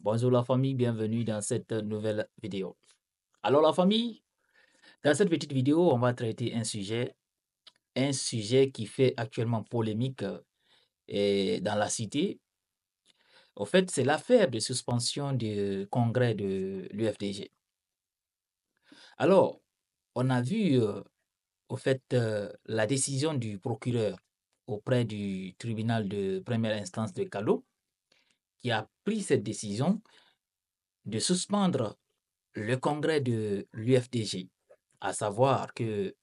Bonjour la famille, bienvenue dans cette nouvelle vidéo. Alors la famille, dans cette petite vidéo, on va traiter un sujet qui fait actuellement polémique dans la cité. Au fait, c'est l'affaire de suspension du congrès de l'UFDG. Alors, on a vu la décision du procureur auprès du tribunal de première instance de Kalo qui a pris cette décision de suspendre le congrès de l'UFDG, à savoir que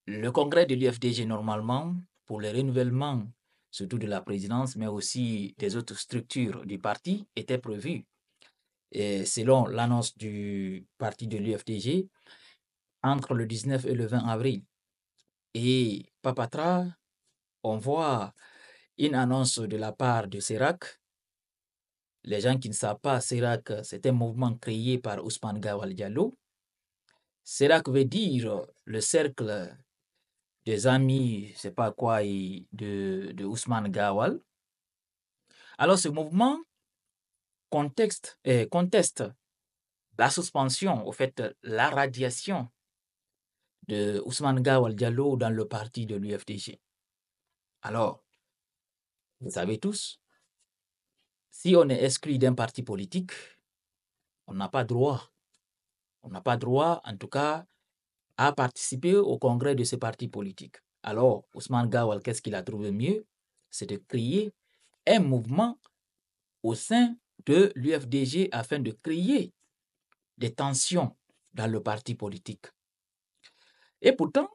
le congrès de l'UFDG, normalement, pour le renouvellement, surtout de la présidence, mais aussi des autres structures du parti, était prévu. Et selon l'annonce du parti de l'UFDG, entre le 19 et le 20 avril. Et Papatra, on voit une annonce de la part de Serac. Les gens qui ne savent pas, Serac, c'est un mouvement créé par Ousmane Gawal Diallo. Serac veut dire le cercle des amis, c'est pas quoi, de Ousmane Gawal. Alors ce mouvement conteste la suspension, au fait, la radiation de Ousmane Gawal Diallo dans le parti de l'UFDG. Alors, vous savez tous, si on est exclu d'un parti politique, on n'a pas droit, en tout cas, à participer au congrès de ce parti politique. Alors, Ousmane Gawal, qu'est-ce qu'il a trouvé mieux? C'est de créer un mouvement au sein de l'UFDG afin de créer des tensions dans le parti politique. Et pourtant,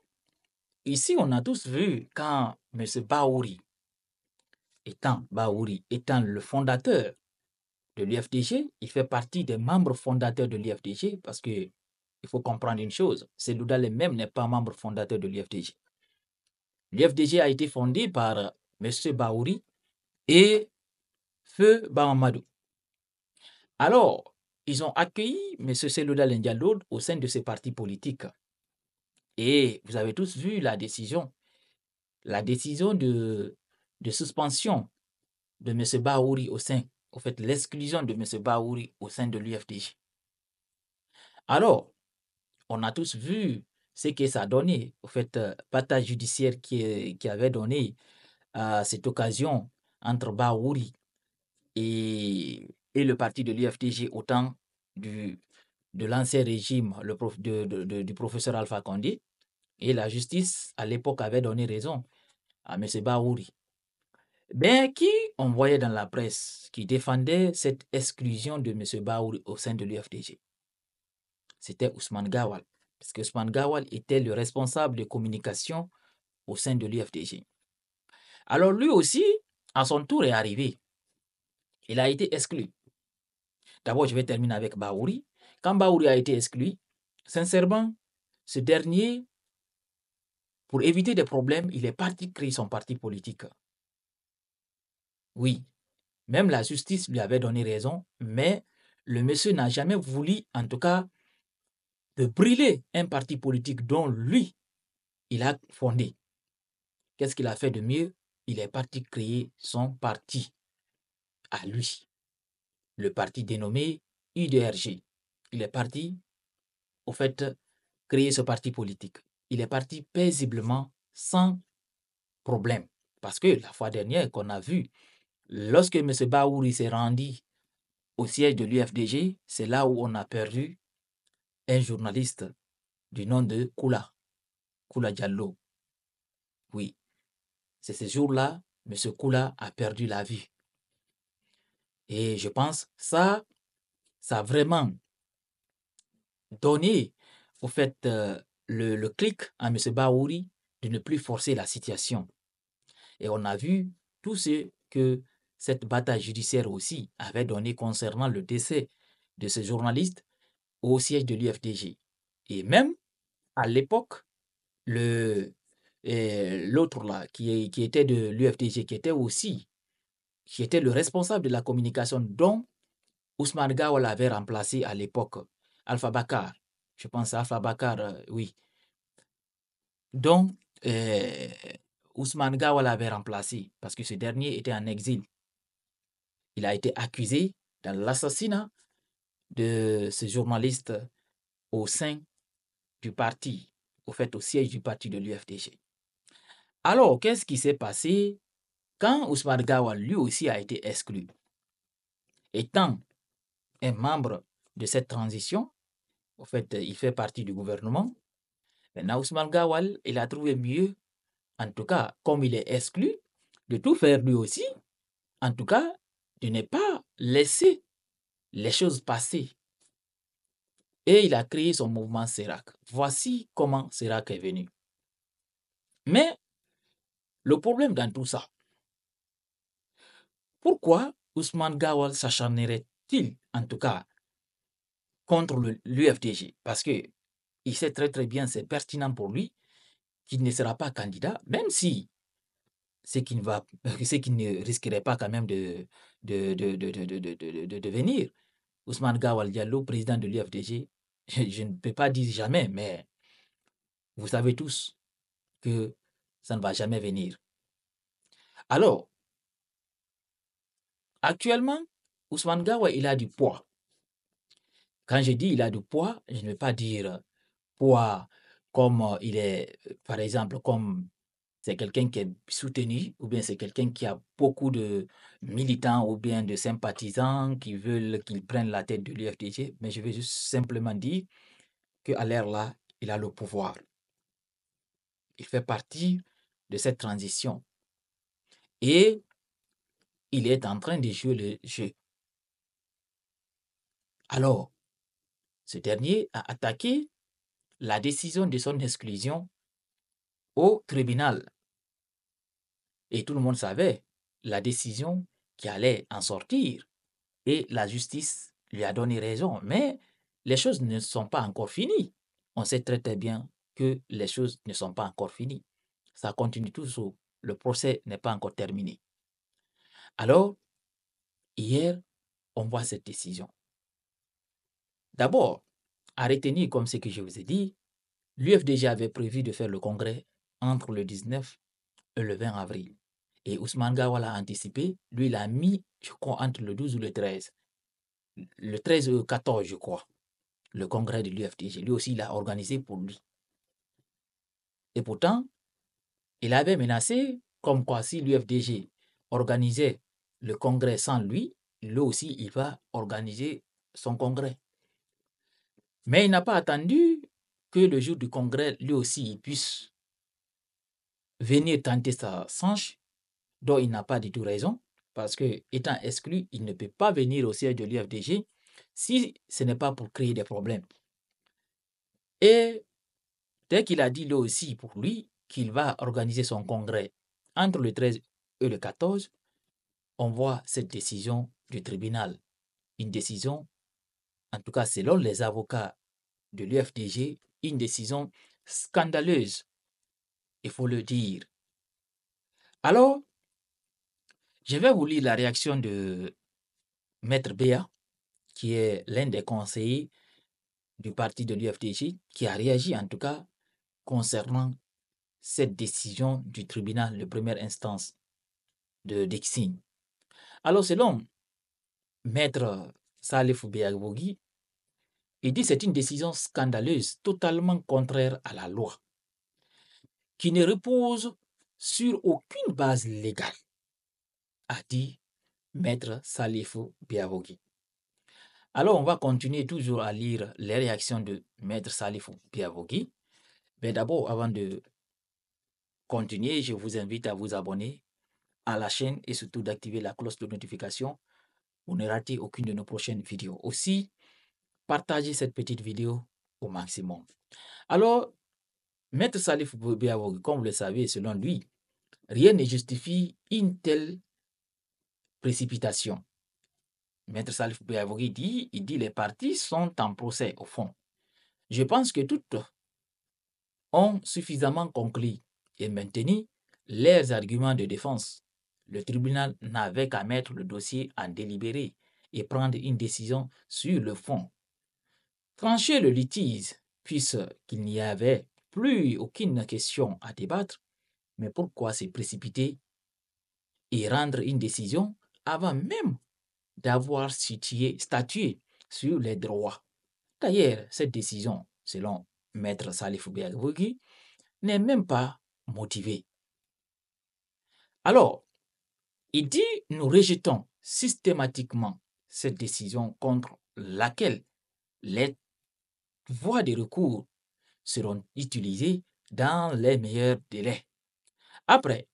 ici, on a tous vu quand M. étant le fondateur de l'UFDG, il fait partie des membres fondateurs de l'UFDG parce que il faut comprendre une chose, Selouda lui-même n'est pas membre fondateur de l'UFDG. L'UFDG a été fondé par M. Baouri et Feu Bamamadou. Alors, ils ont accueilli M. Selouda Diallo au sein de ces partis politiques. Et vous avez tous vu la décision de suspension de M. Baouri l'exclusion de M. Baouri au sein de l'UFDG. Alors, on a tous vu ce que ça a donné, bataille judiciaire qui avait donné à cette occasion entre Baouri et le parti de l'UFDG au temps de l'ancien régime du professeur Alpha Condé. Et la justice, à l'époque, avait donné raison à M. Baouri. Mais qui on voyait dans la presse qui défendait cette exclusion de M. Baouri au sein de l'UFDG? C'était Ousmane Gawal. Parce que Ousmane Gawal était le responsable de communication au sein de l'UFDG. Alors lui aussi, à son tour, est arrivé. Il a été exclu. D'abord, je vais terminer avec Baouri. Quand Baouri a été exclu, sincèrement, ce dernier, pour éviter des problèmes, il est parti créer son parti politique. Oui, même la justice lui avait donné raison, mais le monsieur n'a jamais voulu, en tout cas, de brûler un parti politique dont lui, il a fondé. Qu'est-ce qu'il a fait de mieux? Il est parti créer son parti à lui, le parti dénommé UDRG. Il est parti, créer ce parti politique. Il est parti paisiblement, sans problème. Parce que la fois dernière qu'on a vu, lorsque M. Baouri s'est rendu au siège de l'UFDG, c'est là où on a perdu un journaliste du nom de Koula Diallo. Oui, c'est ce jour-là, M. Koula a perdu la vie. Et je pense ça a vraiment donné le clic à M. Baouri de ne plus forcer la situation. Et on a vu tout ce que cette bataille judiciaire aussi avait donné concernant le décès de ce journaliste au siège de l'UFDG. Et même à l'époque, l'autre là, qui était de l'UFDG, qui était le responsable de la communication dont Ousmane Gawal avait remplacé à l'époque Alpha Bakar. Je pense à Alpha Bakar, oui. Donc, Ousmane Gawal avait remplacé parce que ce dernier était en exil. Il a été accusé dans l'assassinat de ce journaliste au sein du parti, au siège du parti de l'UFDG. Alors, qu'est-ce qui s'est passé quand Ousmane Gawal, lui aussi, a été exclu? Étant un membre de cette transition, il fait partie du gouvernement. Maintenant, Ousmane Gawal, il a trouvé mieux, en tout cas, comme il est exclu, de tout faire lui aussi, en tout cas, de ne pas laisser les choses passer. Et il a créé son mouvement Sérac. Voici comment Sérac est venu. Mais le problème dans tout ça, pourquoi Ousmane Gawal s'acharnerait-il, en tout cas, contre l'UFDG? Parce qu'il sait très très bien, c'est pertinent pour lui, qu'il ne sera pas candidat, même si c'est qu'il ne risquerait pas quand même de devenir. Ousmane Gawal Diallo, président de l'UFDG, je ne peux pas dire jamais, mais vous savez tous que ça ne va jamais venir. Alors, actuellement, Ousmane Gawal, il a du poids. Quand je dis il a du poids, je ne veux pas dire poids comme il est, par exemple, comme c'est quelqu'un qui est soutenu, ou bien c'est quelqu'un qui a beaucoup de militants ou bien de sympathisants qui veulent qu'il prenne la tête de l'UFDG, mais je vais juste simplement dire qu'à l'ère là, il a le pouvoir. Il fait partie de cette transition. Et il est en train de jouer le jeu. Alors, ce dernier a attaqué la décision de son exclusion au tribunal. Et tout le monde savait la décision qui allait en sortir. Et la justice lui a donné raison. Mais les choses ne sont pas encore finies. On sait très très bien que les choses ne sont pas encore finies. Ça continue toujours. Le procès n'est pas encore terminé. Alors, hier, on voit cette décision. D'abord, à retenir comme ce que je vous ai dit, l'UFDG avait prévu de faire le congrès entre le 19 et le 20 avril. Et Ousmane Gawal a anticipé, lui, il a mis, je crois, entre le 12 ou le 13. Le 13 ou le 14, je crois, le congrès de l'UFDG. Lui aussi, il a organisé pour lui. Et pourtant, il avait menacé comme quoi si l'UFDG organisait le congrès sans lui, lui aussi, il va organiser son congrès. Mais il n'a pas attendu que le jour du congrès, lui aussi, il puisse venir tenter sa chance, dont il n'a pas du tout raison, parce que, étant exclu, il ne peut pas venir au siège de l'UFDG si ce n'est pas pour créer des problèmes. Et dès qu'il a dit lui aussi pour lui qu'il va organiser son congrès entre le 13 et le 14, on voit cette décision du tribunal. Une décision, en tout cas selon les avocats de l'UFDG, une décision scandaleuse, il faut le dire. Alors, je vais vous lire la réaction de Maître Béa, qui est l'un des conseillers du parti de l'UFDG, qui a réagi en tout cas concernant cette décision du tribunal de première instance de Dixine. Alors, selon Maître Salif Béagougui, il dit que c'est une décision scandaleuse, totalement contraire à la loi, qui ne repose sur aucune base légale, a dit Maître Salifou Biavogi. Alors, on va continuer toujours à lire les réactions de Maître Salifou Biavogi. Mais d'abord, avant de continuer, je vous invite à vous abonner à la chaîne et surtout d'activer la cloche de notification pour ne rater aucune de nos prochaines vidéos. Aussi, partagez cette petite vidéo au maximum. Alors, Maître Salif Biavogi, comme vous le savez, selon lui, rien ne justifie une telle précipitation. Maître Salif Biavogi dit, les parties sont en procès au fond. Je pense que toutes ont suffisamment conclu et maintenu leurs arguments de défense. Le tribunal n'avait qu'à mettre le dossier en délibéré et prendre une décision sur le fond. Trancher le litige, puisqu'il n'y avait plus aucune question à débattre, mais pourquoi se précipiter et rendre une décision avant même d'avoir statué sur les droits. D'ailleurs, cette décision, selon Maître Salif Bouaghi, n'est même pas motivée. Alors, il dit, nous rejetons systématiquement cette décision contre laquelle les voies de recours seront utilisées dans les meilleurs délais. Après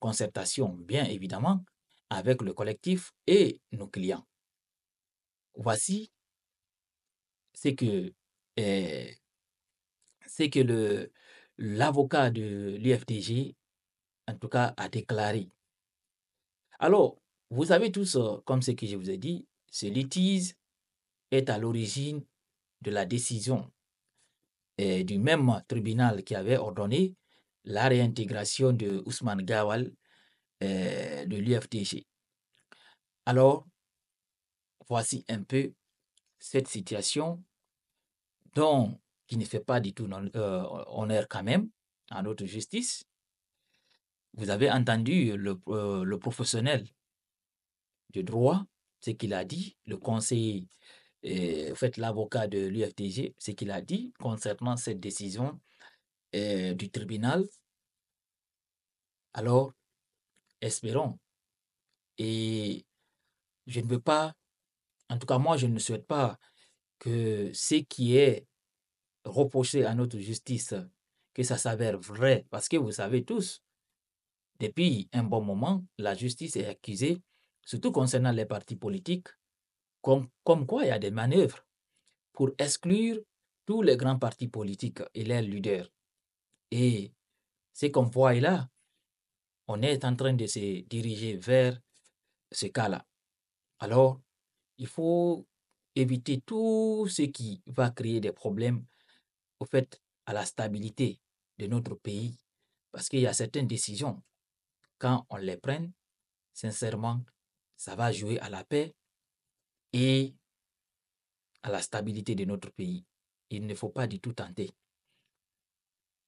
concertation, bien évidemment, avec le collectif et nos clients. Voici ce que, euh, l'avocat de l'UFDG, en tout cas, a déclaré. Alors, vous savez tous, comme ce que je vous ai dit, ce litige est à l'origine de la décision du même tribunal qui avait ordonné la réintégration de Ousmane Gawal de l'UFDG. Alors, voici un peu cette situation qui ne fait pas du tout honneur quand même à notre justice. Vous avez entendu le professionnel de droit, ce qu'il a dit, le conseiller, l'avocat de l'UFDG, ce qu'il a dit concernant cette décision du tribunal. Alors, espérons. Et je ne veux pas, en tout cas moi, je ne souhaite pas que ce qui est reproché à notre justice, que ça s'avère vrai, parce que vous savez tous, depuis un bon moment, la justice est accusée, surtout concernant les partis politiques, comme quoi il y a des manœuvres pour exclure tous les grands partis politiques et leurs leaders. Et ce qu'on voit là, on est en train de se diriger vers ce cas-là. Alors, il faut éviter tout ce qui va créer des problèmes au fait à la stabilité de notre pays. Parce qu'il y a certaines décisions, quand on les prend, sincèrement, ça va jouer à la paix et à la stabilité de notre pays. Il ne faut pas du tout tenter.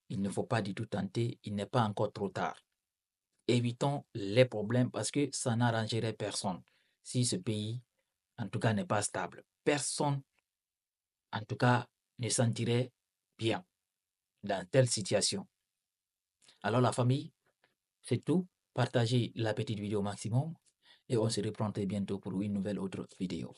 Il ne faut pas du tout tenter. Il n'est pas encore trop tard. Évitons les problèmes parce que ça n'arrangerait personne. Si ce pays, en tout cas, n'est pas stable, personne, en tout cas, ne sentirait bien dans telle situation. Alors la famille, c'est tout. Partagez la petite vidéo au maximum et on se reprend très bientôt pour une nouvelle autre vidéo.